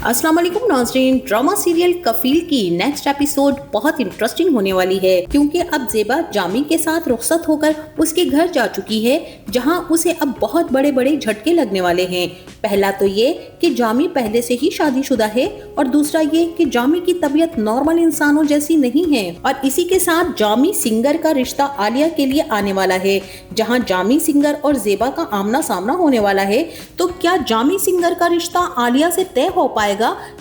अस्सलाम वालेकुम नाज़रीन। ड्रामा सीरियल कफील की नेक्स्ट एपिसोड बहुत इंटरेस्टिंग होने वाली है क्योंकि अब ज़ेबा जामी के साथ रुखसत होकर उसके घर जा चुकी है, जहां उसे अब बहुत बड़े बड़े झटके लगने वाले हैं। पहला तो ये कि जामी पहले से ही शादीशुदा है और दूसरा ये कि जामी की तबीयत नॉर्मल इंसानों जैसी नहीं है। और इसी के साथ जामी सिंगर का रिश्ता आलिया के लिए आने वाला है, जहां जामी सिंगर और ज़ेबा का आमना सामना होने वाला है। तो क्या जामी सिंगर का रिश्ता आलिया से तय हो पाएगा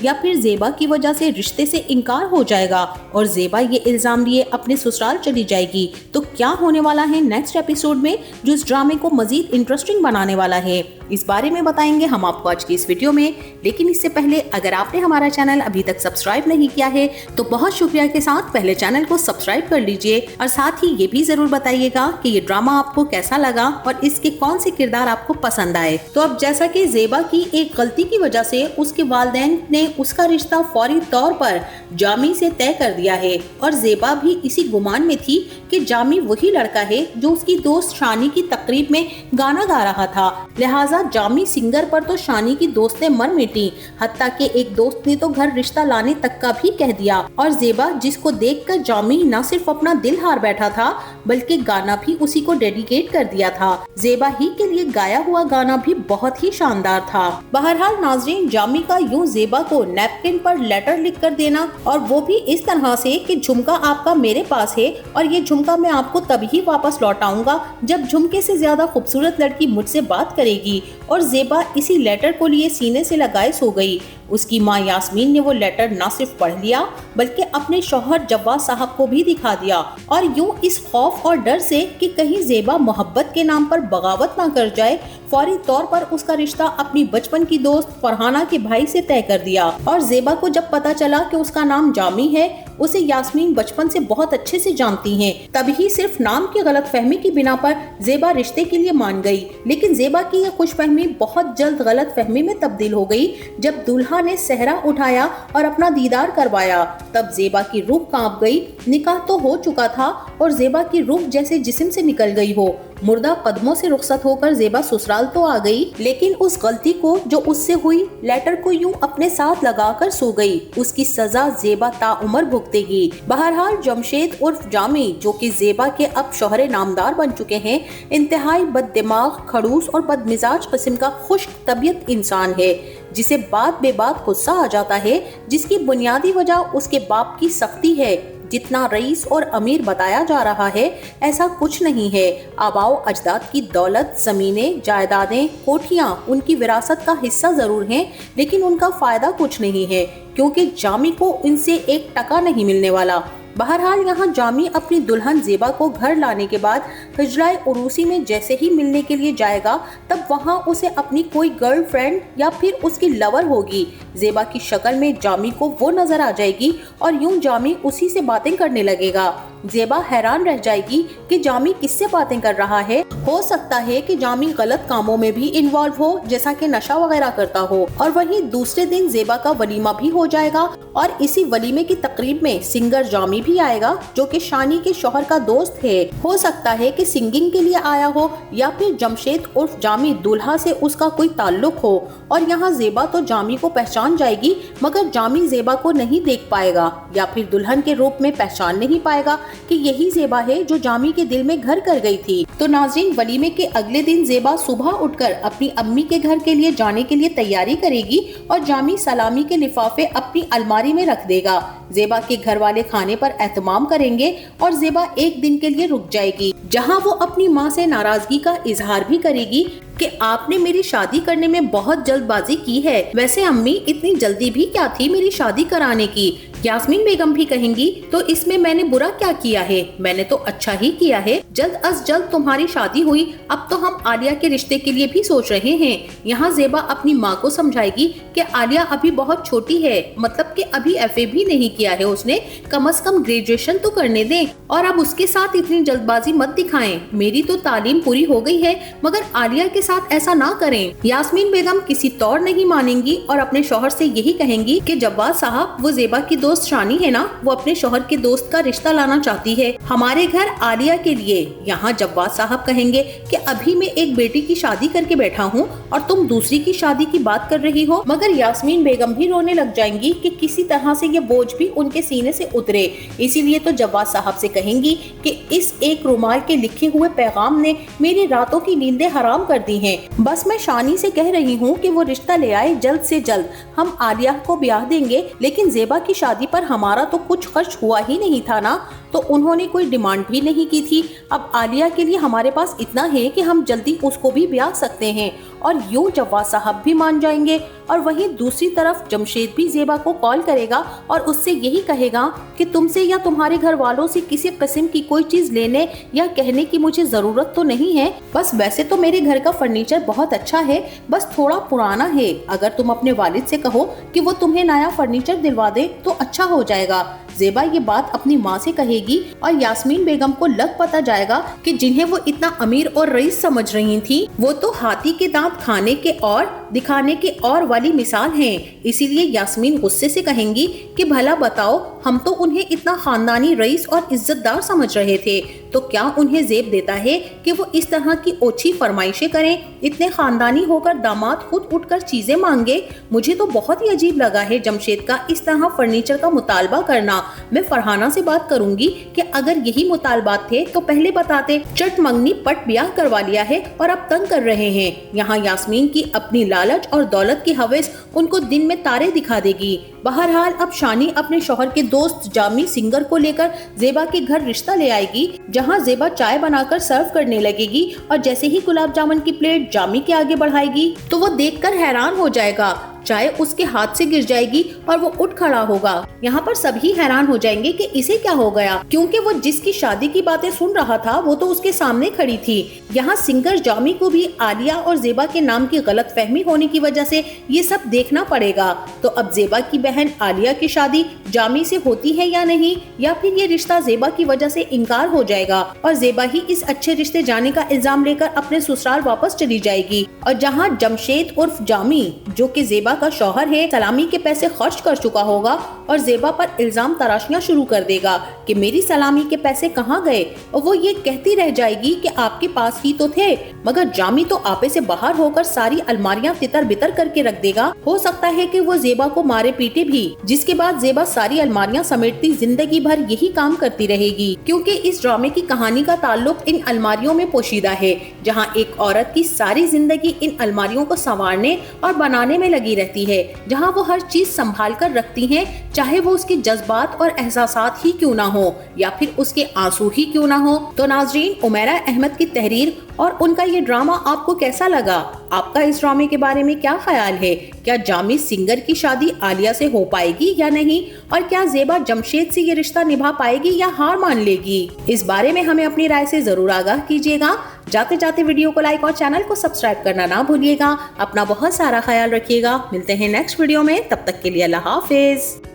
या फिर ज़ेबा की वजह से रिश्ते से इनकार हो जाएगा और ज़ेबा ये इल्जाम लिए अपने ससुराल चली जाएगी? तो क्या होने वाला है नेक्स्ट एपिसोड में जो इस ड्रामे को मजीद इंटरेस्टिंग बनाने वाला है, इस बारे में बताएंगे हम आपको आज की इस वीडियो में। लेकिन इससे पहले अगर आपने हमारा चैनल अभी तक सब्सक्राइब नहीं किया है तो बहुत शुक्रिया के साथ पहले चैनल को सब्सक्राइब कर लीजिए और साथ ही ये भी जरूर बताइएगा कि ये ड्रामा आपको कैसा लगा और इसके कौन से किरदार आपको पसंद आए। तो अब जैसा कि ज़ेबा की एक गलती की वजह से उसके वालिदैन ने उसका रिश्ता फौरी तौर पर जामी से तय कर दिया है और ज़ेबा भी इसी गुमान में थी कि जामी वही लड़का है जो उसकी दोस्त शानी की तकरीब में गाना गा रहा था। लिहाजा जामी सिंगर पर तो शानी की दोस्तें मर मिटी, हत्ता के एक दोस्त ने तो घर रिश्ता लाने तक का भी कह दिया। और ज़ेबा जिसको देखकर जामी न सिर्फ अपना दिल हार बैठा था बल्कि गाना भी उसी को डेडिकेट कर दिया था। ज़ेबा ही के लिए गाया हुआ गाना भी बहुत ही शानदार था। बहरहाल नाज़रीन, जामी का यूं ज़ेबा को नैपकिन पर लेटर लिख कर देना और वो भी इस तरह से कि झुमका आपका मेरे पास है और ये झुमका मैं आपको तभी वापस लौटाऊंगा जब झुमके से ज्यादा खूबसूरत लड़की मुझसे बात करेगी। और ज़ेबा इसी लेटर को लिए सीने से लगाए सो गई। उसकी माँ यास्मीन ने वो लेटर न सिर्फ पढ़ लिया बल्कि अपने शौहर जब्बार साहब को भी दिखा दिया। और यूं इस खौफ और डर से कि कहीं ज़ेबा मोहब्बत के नाम पर बगावत ना कर जाए, फौरी तौर पर उसका रिश्ता अपनी बचपन की दोस्त फरहाना के भाई से तय कर दिया। और ज़ेबा को जब पता चला कि उसका नाम जामी है, उसे यास्मीन बचपन से बहुत अच्छे से जानती हैं, तभी सिर्फ नाम की गलतफहमी की बिना पर ज़ेबा रिश्ते के लिए मान गई। लेकिन ज़ेबा की यह खुशफहमी बहुत जल्द गलतफहमी में तब्दील हो गई जब दूल्हा ने सहरा उठाया और अपना दीदार करवाया। तब ज़ेबा की रूह कांप गई। निकाह तो हो चुका था और ज़ेबा की रूह जैसे जिस्म से निकल गई हो। मुर्दा कदमों से रुखसत होकर ज़ेबा ससुराल तो आ गई, लेकिन उस गलती को जो उससे हुई, लेटर को यूं अपने साथ लगाकर सो गई। उसकी सजा ज़ेबा ताउम्र भुगतेगी। बहरहाल जमशेद उर्फ जामी, जो कि ज़ेबा के अब शोहरे नामदार बन चुके हैं, इंतहाई बददिमाग, खड़ूस और बदमिजाज किस्म का खुश्क तबीयत इंसान है जिसे बात बेबात गुस्सा आ जाता है, जिसकी बुनियादी वजह उसके बाप की सख्ती है। जितना रईस और अमीर बताया जा रहा है ऐसा कुछ नहीं है। आबाओ अजदाद की दौलत, जमीनें, जायदादें, कोठियां उनकी विरासत का हिस्सा जरूर हैं, लेकिन उनका फायदा कुछ नहीं है क्योंकि जामी को इनसे एक टका नहीं मिलने वाला। बहरहाल यहाँ जामी अपनी दुल्हन ज़ेबा को घर लाने के बाद हिजराए उरूसी में जैसे ही मिलने के लिए जाएगा, तब वहाँ उसे अपनी कोई गर्लफ्रेंड या फिर उसकी लवर होगी। ज़ेबा की शक्ल में जामी को वो नजर आ जाएगी और यूं जामी उसी से बातें करने लगेगा। ज़ेबा हैरान रह जाएगी कि जामी किससे बातें कर रहा है। हो सकता है कि जामी गलत कामों में भी इन्वॉल्व हो, जैसा कि नशा वगैरह करता हो। और वहीं दूसरे दिन ज़ेबा का वलीमा भी हो जाएगा और इसी वलीमे की तकरीब में सिंगर जामी भी आएगा, जो कि शानी के शौहर का दोस्त है। हो सकता है कि सिंगिंग के लिए आया हो या फिर जमशेद उर्फ जामी दूल्हा से उसका कोई ताल्लुक हो। और यहाँ ज़ेबा तो जामी को पहचान जाएगी, मगर जामी ज़ेबा को नहीं देख पाएगा या फिर दुल्हन के रूप में पहचान नहीं पाएगा कि यही ज़ेबा है जो जामी के दिल में घर कर गई थी। तो नाज़रीन, वलीमे के अगले दिन ज़ेबा सुबह उठकर अपनी अम्मी के घर के लिए जाने के लिए तैयारी करेगी और जामी सलामी के लिफाफे अपनी अलमारी में रख देगा। ज़ेबा के घर वाले खाने पर एहतमाम करेंगे और ज़ेबा एक दिन के लिए रुक जाएगी, जहां वो अपनी माँ से नाराजगी का इजहार भी करेगी कि आपने मेरी शादी करने में बहुत जल्दबाजी की है। वैसे अम्मी, इतनी जल्दी भी क्या थी मेरी शादी कराने की? यास्मीन बेगम भी कहेंगी तो इसमें मैंने बुरा क्या किया है? मैंने तो अच्छा ही किया है। जल्द अज जल्द तुम्हारी शादी हुई, अब तो हम आलिया के रिश्ते के लिए भी सोच रहे हैं। यहाँ ज़ेबा अपनी माँ को समझाएगी कि आलिया अभी बहुत छोटी है, मतलब कि अभी FA भी नहीं किया है उसने, कम से कम ग्रेजुएशन तो करने दें और अब उसके साथ इतनी जल्दबाजी मत दिखाएं। मेरी तो तालीम पूरी हो गई है, मगर आलिया के साथ ऐसा ना करें। यास्मीन बेगम किसी तौर नहीं मानेंगी और अपने शौहर से यही कहेंगी कि जब्बार साहब वो ज़ेबा की दोस्त दोस्त शानी है ना, वो अपने शौहर के दोस्त का रिश्ता लाना चाहती है हमारे घर आलिया के लिए। यहाँ जव्वाद साहब कहेंगे कि अभी मैं एक बेटी की शादी करके बैठा हूँ और तुम दूसरी की शादी की बात कर रही हो। मगर यास्मीन बेगम भी रोने लग जाएंगी कि किसी तरह से ये बोझ भी उनके सीने से उतरे। इसीलिए तो जव्वाद साहब से कहेंगी कि इस एक रुमाल के लिखे हुए पैगाम ने मेरी रातों की नींदें हराम कर दी हैं। बस मैं शानी से कह रही हूँ कि वो रिश्ता ले आए जल्द से जल्द। हम आलिया को ब्याह देंगे, लेकिन ज़ेबा की शादी पर हमारा तो कुछ खर्च हुआ ही नहीं था ना, तो उन्होंने कोई डिमांड भी नहीं की थी। अब आलिया के लिए हमारे पास इतना है कि हम जल्दी उसको भी ब्याह सकते हैं। और यूं जव्वाद साहब भी मान जाएंगे। और वहीं दूसरी तरफ जमशेद भी ज़ेबा को कॉल करेगा और उससे यही कहेगा कि तुमसे या तुम्हारे घर वालों से किसी किस्म की कोई चीज लेने या कहने की मुझे जरूरत तो नहीं है। बस वैसे तो मेरे घर का फर्नीचर बहुत अच्छा है, बस थोड़ा पुराना है। अगर तुम अपने वालिद से कहो कि वो तुम्हें नया फर्नीचर दिलवा दे तो अच्छा हो जाएगा। ज़ेबा ये बात अपनी माँ से कहेगी और यास्मीन बेगम को लग पता जाएगा कि जिन्हें वो इतना अमीर और रईस समझ रही थी, वो तो हाथी के दांत खाने के और दिखाने के और वाली मिसाल हैं। इसीलिए यास्मीन गुस्से से कहेंगी कि भला बताओ, हम तो उन्हें इतना खानदानी रईस और इज्जतदार समझ रहे थे, तो क्या उन्हें ज़ेब देता है कि वो इस तरह की ओछी फरमाइशें करें? इतने खानदानी होकर दामाद खुद उठकर चीजें मांगे। मुझे तो बहुत ही अजीब लगा है जमशेद का इस तरह फर्नीचर का मुतालबा करना। मैं फरहाना से बात करूंगी कि अगर यही मुतालबात थे तो पहले बताते। चट मंगनी पट ब्याह करवा लिया है और अब तंग कर रहे हैं। यहाँ यास्मीन की अपनी लालच और दौलत की हवस उनको दिन में तारे दिखा देगी। बहरहाल अब शानी अपने शौहर के दोस्त जामी सिंगर को लेकर ज़ेबा के घर रिश्ता ले आएगी, जहां ज़ेबा चाय बनाकर सर्व करने लगेगी और जैसे ही गुलाब जामुन की प्लेट जामी के आगे बढ़ाएगी तो वो देखकर हैरान हो जाएगा। चाय उसके हाथ से गिर जाएगी और वो उठ खड़ा होगा। यहाँ पर सभी हैरान हो जाएंगे कि इसे क्या हो गया, क्योंकि वो जिसकी शादी की बातें सुन रहा था वो तो उसके सामने खड़ी थी। यहाँ सिंगर जामी को भी आलिया और ज़ेबा के नाम की गलतफहमी होने की वजह से ये सब देखना पड़ेगा। तो अब ज़ेबा की बहन आलिया की शादी जामी से होती है या नहीं, या फिर ये रिश्ता ज़ेबा की वजह से इनकार हो जाएगा और ज़ेबा ही इस अच्छे रिश्ते जाने का इल्जाम लेकर अपने ससुराल वापस चली जाएगी। और जहाँ जमशेद उर्फ जामी, जो कि ज़ेबा का शौहर है, सलामी के पैसे खर्च कर चुका होगा और ज़ेबा पर इल्जाम तराशियां शुरू कर देगा कि मेरी सलामी के पैसे कहाँ गए, और वो ये कहती रह जाएगी कि आपके पास ही तो थे। मगर जामी तो आपे से बाहर होकर सारी अलमारियां तितर बितर करके रख देगा। हो सकता है कि वो ज़ेबा को मारे पीटे भी, जिसके बाद ज़ेबा सारी अलमारियां समेटती जिंदगी भर यही काम करती रहेगी, क्योंकि इस ड्रामे की कहानी का ताल्लुक इन अलमारियों में पोशीदा है, जहाँ एक औरत की सारी जिंदगी इन अलमारियों को संवारने और बनाने में लगी रहती है, जहाँ वो हर चीज संभाल कर रखती हैं, चाहे वो उसके जज्बात और एहसासात ही क्यों ना हो या फिर उसके आंसू ही क्यों ना हो। तो नाजरीन, उमैरा अहमद की तहरीर और उनका ये ड्रामा आपको कैसा लगा? आपका इस ड्रामे के बारे में क्या ख्याल है? क्या जामी सिंगर की शादी आलिया से हो पाएगी या नहीं? और क्या ज़ेबा जमशेद से ये रिश्ता निभा पाएगी या हार मान लेगी? इस बारे में हमें अपनी राय से जरूर आगाह कीजिएगा। जाते जाते वीडियो को लाइक और चैनल को सब्सक्राइब करना ना भूलिएगा। अपना बहुत सारा ख्याल रखिएगा। मिलते हैं नेक्स्ट वीडियो में, तब तक के लिए अल्लाह हाफिज।